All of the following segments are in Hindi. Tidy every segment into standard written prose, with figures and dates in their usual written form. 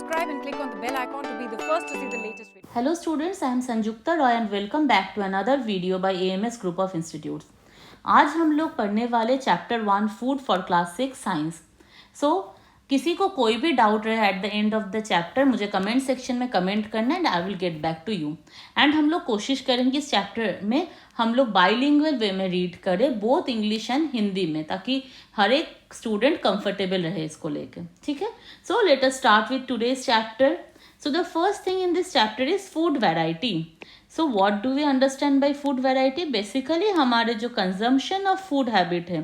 subscribe and click on the bell icon to be the first to see the latest video. Hello students, I am Sanjukta Roy and welcome back to another video by AMS Group of Institutes. आज हम लोग पढ़ने वाले chapter 1 food for class 6 science. किसी को कोई भी डाउट रहे at the end of the chapter मुझे कमेंट सेक्शन में कमेंट करना and I will get back to you. And हम लोग कोशिश करेंगे इस चैप्टर में हम लोग बाइलिंगुअल वे में रीड करें, बोथ इंग्लिश एंड हिंदी में, ताकि हर एक स्टूडेंट कंफर्टेबल रहे इसको लेकर. ठीक है, so let us start with today's chapter. So the first thing in this chapter is food variety. So what do we understand by food variety? Basically हमारे जो consumption of food habit है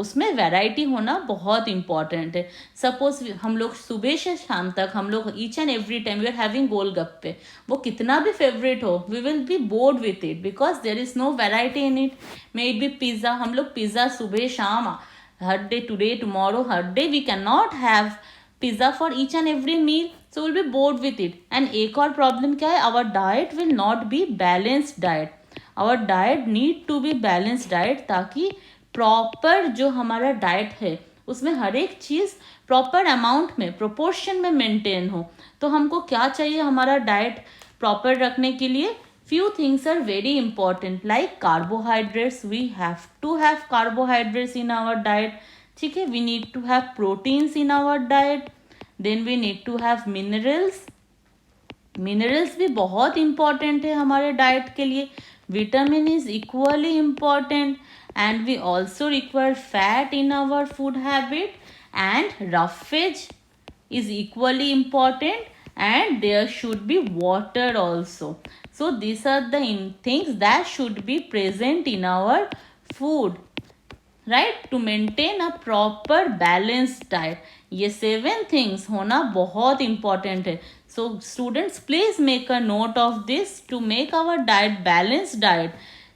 उसमें variety होना बहुत important है. Suppose हम लोग सुबह से शाम तक हम लोग each and every time we are having गोलगप्पे, वो कितना भी favorite हो we will be bored with it because there is no variety in it. May it be pizza, हम लोग pizza सुबह शाम हर day, today, tomorrow, her day we cannot have pizza for each and every meal, so we'll be bored with it. And एक और problem क्या है, our diet will not be balanced diet. Our diet need to be balanced diet ताकि proper जो हमारा diet है उसमें हर एक चीज़ proper amount में proportion में maintain हो. तो हमको क्या चाहिए हमारा diet proper रखने के लिए? Few things are very important like carbohydrates. We have to have carbohydrates in our diet. ठीक है, we need to have proteins in our diet. Then we need to have minerals. Minerals भी बहुत इंपॉर्टेंट है हमारे डाइट के लिए. Vitamin is equally important and we also require fat in our food habit and roughage is equally important and there should be water also. So these are the things that should be present in our food, right, to maintain a proper balanced diet. ये 7 things होना बहुत important है. So students please make a note of this to make our diet balanced diet.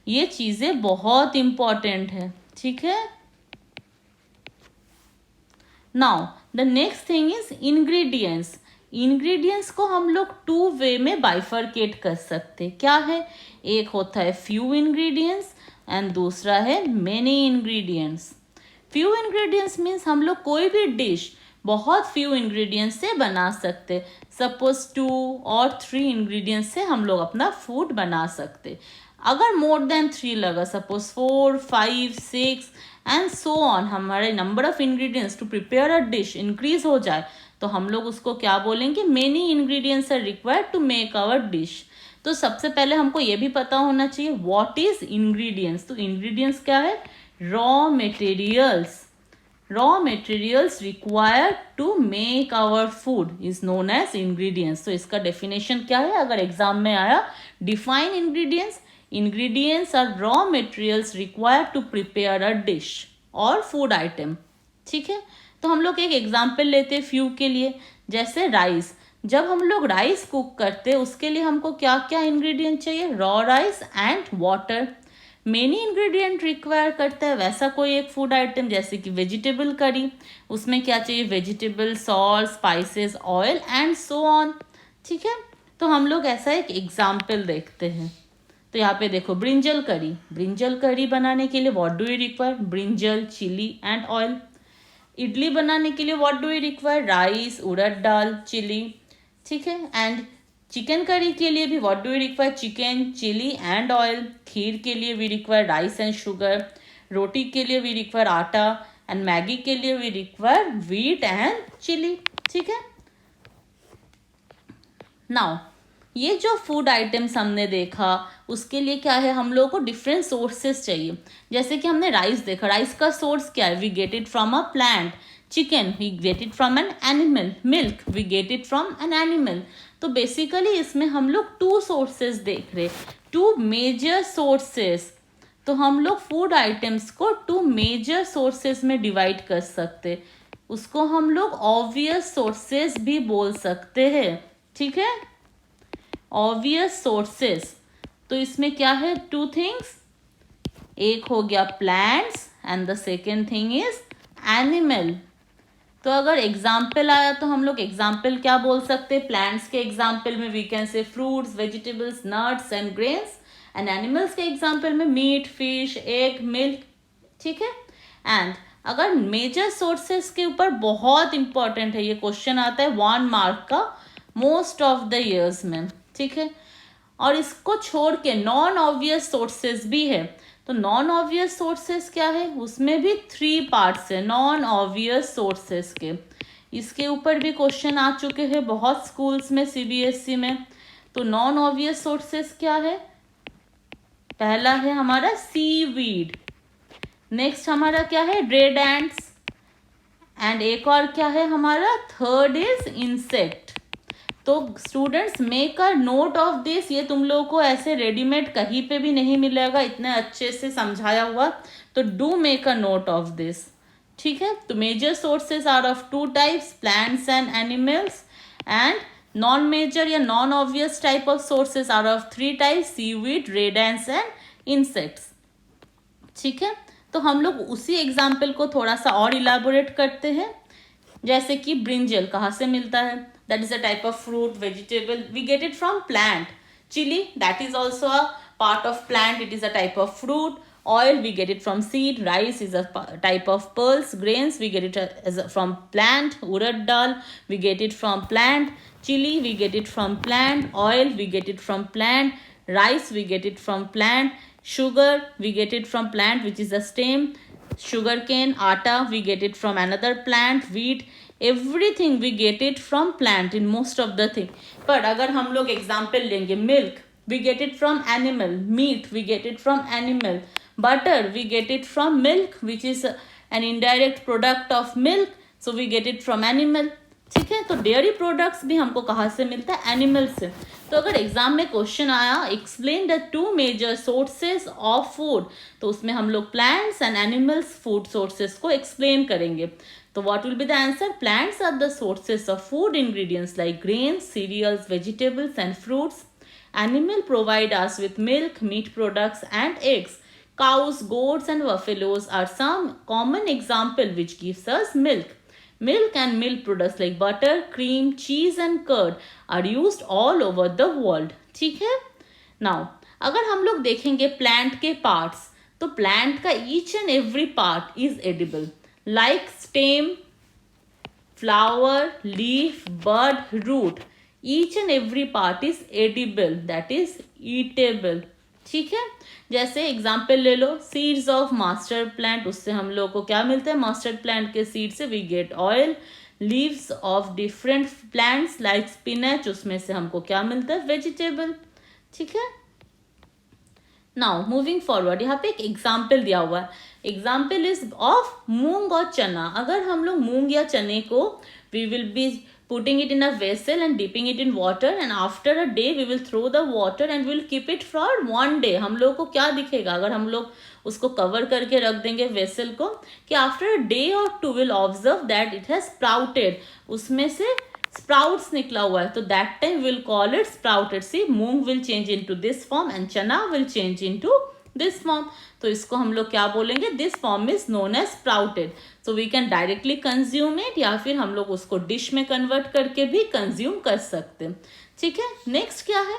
ये चीज़ें बहुत important है. ठीक है. Now the next thing is ingredients. Ingredients को हम लोग 2 वे में बाइफरकेट कर सकते. क्या है, एक होता है फ्यू इंग्रेडिएंट्स एंड दूसरा है many ingredients. Few ingredients means हम लोग कोई भी डिश बहुत फ्यू इंग्रेडिएंट्स से बना सकते. सपोज 2 और 3 इंग्रेडिएंट्स से हम लोग अपना फूड बना सकते. अगर मोर देन 3 लगा, सपोज 4, 5, 6 एंड सो ऑन, हमारे number of ingredients to prepare a dish increase हो जाए तो हम लोग उसको क्या बोलेंगे, many ingredients are required to make our dish. तो सबसे पहले हमको ये भी पता होना चाहिए व्हाट इज इंग्रेडिएंट्स. तो इंग्रेडिएंट्स क्या है, raw materials. Raw materials required to make our food is known as ingredients. तो इसका डेफिनेशन क्या है, अगर एग्जाम में आया, define ingredients. Ingredients are raw materials required to prepare a dish और फूड आइटम. ठीक है, तो हम लोग एक एग्जाम्पल लेते हैं फ्यू के लिए. जैसे राइस, जब हम लोग राइस कुक करते हैं उसके लिए हमको क्या क्या इंग्रेडिएंट चाहिए, raw rice and water. Many ingredient require करता है वैसा कोई एक फूड आइटम, जैसे कि वेजिटेबल करी, उसमें क्या चाहिए, vegetable, salt, spices, oil and so on. ठीक है, तो हम लोग ऐसा एक एग्जाम्पल देखते हैं. तो यहाँ पे देखो, ब्रिंजल करी. ब्रिंजल करी बनाने के लिए what do you require, brinjal, chilli and oil. Idli बनाने के लिए what do you require, rice, urad dal, chilli. ठीक है, एंड चिकन करी के लिए भी what do you require, chicken, chilli and oil. Kheer के लिए we require rice and sugar. रोटी के लिए we require atta and Maggi के लिए we require wheat and chilli. ठीक है. नाउ ये जो फूड आइटम्स हमने देखा उसके लिए क्या है, हम लोगों को डिफरेंट सोर्सेस चाहिए. जैसे कि हमने राइस देखा, राइस का सोर्स क्या है, we get it from a plant. Chicken we get it from an animal. Milk we get it from an animal. तो बेसिकली इसमें हम लोग 2 सोर्सेस देख रहे, 2 मेजर सोर्सेस. तो हम लोग फूड आइटम्स को 2 मेजर सोर्सेस में डिवाइड कर सकते. उसको हम लोग ऑब्वियस सोर्सेस भी बोल सकते हैं. ठीक है, ऑब्वियस सोर्सेस. तो इसमें क्या है, 2 थिंग्स, एक हो गया plants and the second thing is animal. तो अगर एग्जाम्पल आया तो हम लोग एग्जाम्पल क्या बोल सकते हैं, प्लांट्स के एग्जाम्पल में we can say fruits, vegetables, nuts and grains. And animals के एग्जाम्पल में मीट, फिश, एग, मिल्क. ठीक है, एंड अगर मेजर सोर्सेस के ऊपर बहुत इंपॉर्टेंट है, ये क्वेश्चन आता है 1 मार्क का मोस्ट ऑफ द ईयर्स में, ठीक है। और इसको छोड़ के नॉन ऑब्वियस सोर्सेस भी है, तो नॉन ऑब्वियस सोर्सेस क्या है, उसमें भी 3 पार्ट्स है नॉन ऑब्वियस सोर्सेस के। इसके ऊपर भी क्वेश्चन आ चुके हैं बहुत स्कूल्स में, सीबीएसई में। तो नॉन ऑब्वियस सोर्सेस क्या है, पहला है हमारा सीवीड, नेक्स्ट हमारा क्या है डेड एंड्स, एंड एक और क्या है हमारा थर्ड इज इंसेक्ट। तो students make a note of this, ये तुम लोगों को ऐसे रेडीमेड कहीं पे भी नहीं मिलेगा इतने अच्छे से समझाया हुआ, तो do make a note of this, ठीक है। तो major sources are of 2 types, plants and animals, and non major या non obvious type of sources are of 3 types, seaweed, red ants and insects, ठीक है। तो हम लोग उसी एग्जाम्पल को थोड़ा सा और इलाबोरेट करते हैं, जैसे कि ब्रिंजल कहाँ से मिलता है, that is a type of fruit, vegetable, we get it from plant. Chili, that is also a part of plant, it is a type of fruit. Oil, we get it from seed. Rice is a type of pulse. Grains, we get it from plant. Urad dal, we get it from plant. Chili, we get it from plant. Oil, we get it from plant. Rice, we get it from plant. Sugar, we get it from plant, which is a stem. Sugarcane, atta, we get it from another plant. Wheat, everything we get it from plant in most of the thing. But अगर हम लोग example लेंगे, milk, we get it from animal. Meat, we get it from animal. Butter, we get it from milk, which is an indirect product of milk, so we get it from animal, ठीक है। तो डेयरी प्रोडक्ट्स भी हमको कहाँ से मिलता है, एनिमल से। तो अगर एग्जाम में क्वेश्चन आया explain the 2 major sources of food, तो उसमें हम लोग plants and animals food sources को एक्सप्लेन करेंगे। तो what will be the answer, plants are the sources of food ingredients like grains, cereals, vegetables and fruits. Animal provide us with milk, meat products and eggs. Cows, goats and buffaloes are some common example which gives us milk. Milk and milk products like butter, cream, cheese and curd are used all over the world. ठीक है। Now, अगर हम लोग देखेंगे प्लांट के पार्ट्स, तो प्लांट का each and every part is edible. Like stem, flower, leaf, bud, root. Each and every part is edible, that is eatable, ठीक है। जैसे एग्जाम्पल ले लो, सीड्स ऑफ मास्टर्ड प्लांट, उससे हम लोग को क्या मिलता है, मास्टर्ड प्लांट के सीड से we get oil. Leaves of different plants like spinach, उसमें से हमको क्या मिलता है, वेजिटेबल, ठीक है। नाउ मूविंग फॉरवर्ड, यहाँ पे एक एग्जाम्पल दिया हुआ है, एग्जाम्पल इज ऑफ मूंग और चना। अगर हम लोग मूंग या चने को we will be putting it in a vessel and dipping it in water, and after a day we will throw the water and we will keep it for 1 day. हम लोग को क्या दिखेगा अगर हम लोग उसको कवर करके रख देंगे वेसल को, कि आफ्टर अ डे और 2 will observe that it has sprouted, उसमें से स्प्राउट्स निकला हुआ है, तो that time will call it sprouted. See, moong will change into this form and chana will change into this form, तो इसको हम लोग क्या बोलेंगे, this form is known as sprouted. So we can directly consume it, या फिर हम लोग उसको डिश में कन्वर्ट करके भी कंज्यूम कर सकते हैं, ठीक है। नेक्स्ट क्या है,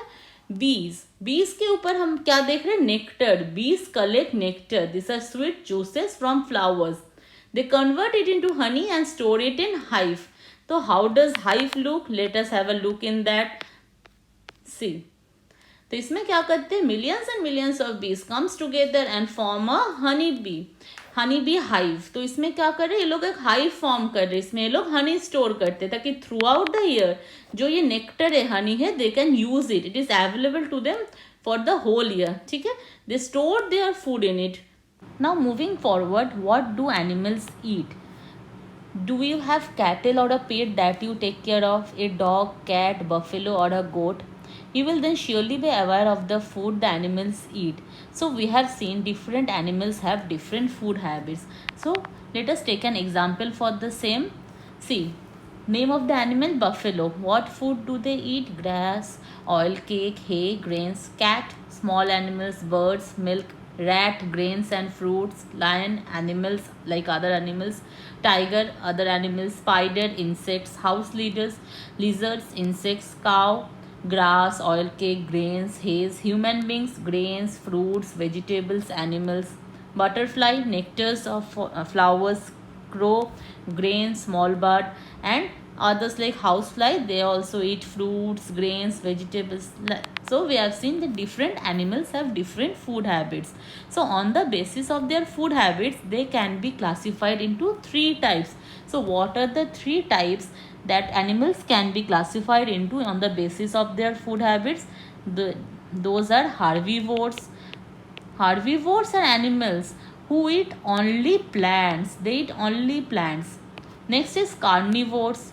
बीज। बीज के ऊपर हम क्या देख रहे हैं, nectar. Bees collect nectar, this are sweet juices from flowers, they convert it into honey and store it in hive. तो how does hive look, let us have a look in that. See, तो इसमें क्या करते हैं, millions and millions of bees comes together and form a honey bee, honey bee hive. तो इसमें क्या कर रहे हैं, ये लोग एक हाइव फॉर्म कर रहे हैं, इसमें ये लोग हनी स्टोर करते हैं, ताकि थ्रू आउट द ईयर जो ये नेक्टर है, हनी है, they can use it, it is available to them for the whole year, ठीक है। They store their food in it. Now moving forward, what do animals eat? Do you have cattle or a pet that you take care of, a dog, cat, buffalo or a goat? You will then surely be aware of the food the animals eat. So we have seen different animals have different food habits. So let us take an example for the same. See, name of the animal, buffalo. What food do they eat? Grass, oil cake, hay, grains. Cat, small animals, birds, milk. Rat, grains and fruits. Lion, animals like other animals. Tiger, other animals. Spider, insects. House lizards, insects. Cow, grass, oil cake, grains, hay. Human beings, grains, fruits, vegetables, animals. Butterfly, nectars of flowers, crow, grain, small bird, and others like housefly, they also eat fruits, grains, vegetables. So we have seen that different animals have different food habits. So on the basis of their food habits, they can be classified into 3 types. So what are the 3 types that animals can be classified into on the basis of their food habits? Those are herbivores. Herbivores are animals who eat only plants. They eat only plants. Next is carnivores.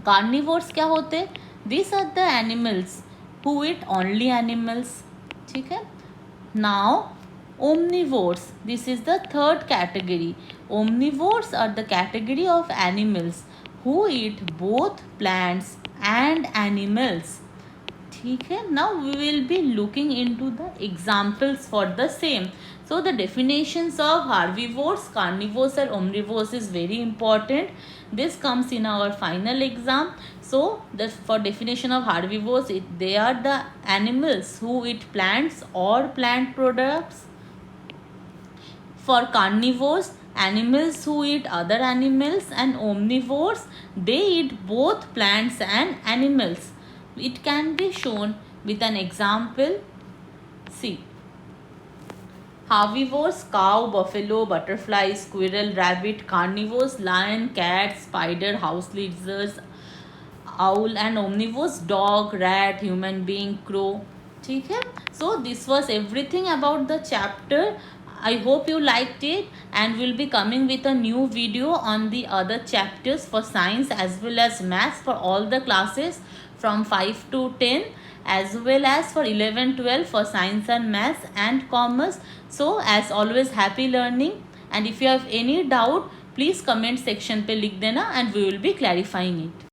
Carnivores क्या होते हैं? These are the animals who eat only animals. ठीक है. Now omnivores, this is the third category. Omnivores are the category of animals who eat both plants and animals. ठीक है. Now we will be looking into the examples for the same. So the definitions of herbivores, carnivores and omnivores is very important. This comes in our final exam. So for definition of herbivores, they are the animals who eat plants or plant products. For carnivores, animals who eat other animals, and omnivores, they eat both plants and animals. It can be shown with an example. See. Herbivores, cow, buffalo, butterfly, squirrel, rabbit. Carnivores, lion, cat, spider, house lizards, owl, and omnivores, dog, rat, human being, crow. ठीक है. So this was everything about the chapter. I hope you liked it, and we'll be coming with a new video on the other chapters for science as well as maths for all the classes from 5 to 10, as well as for 11-12 for science and maths and commerce. So as always, happy learning, and if you have any doubt, please comment section पे लिख देना and we will be clarifying it.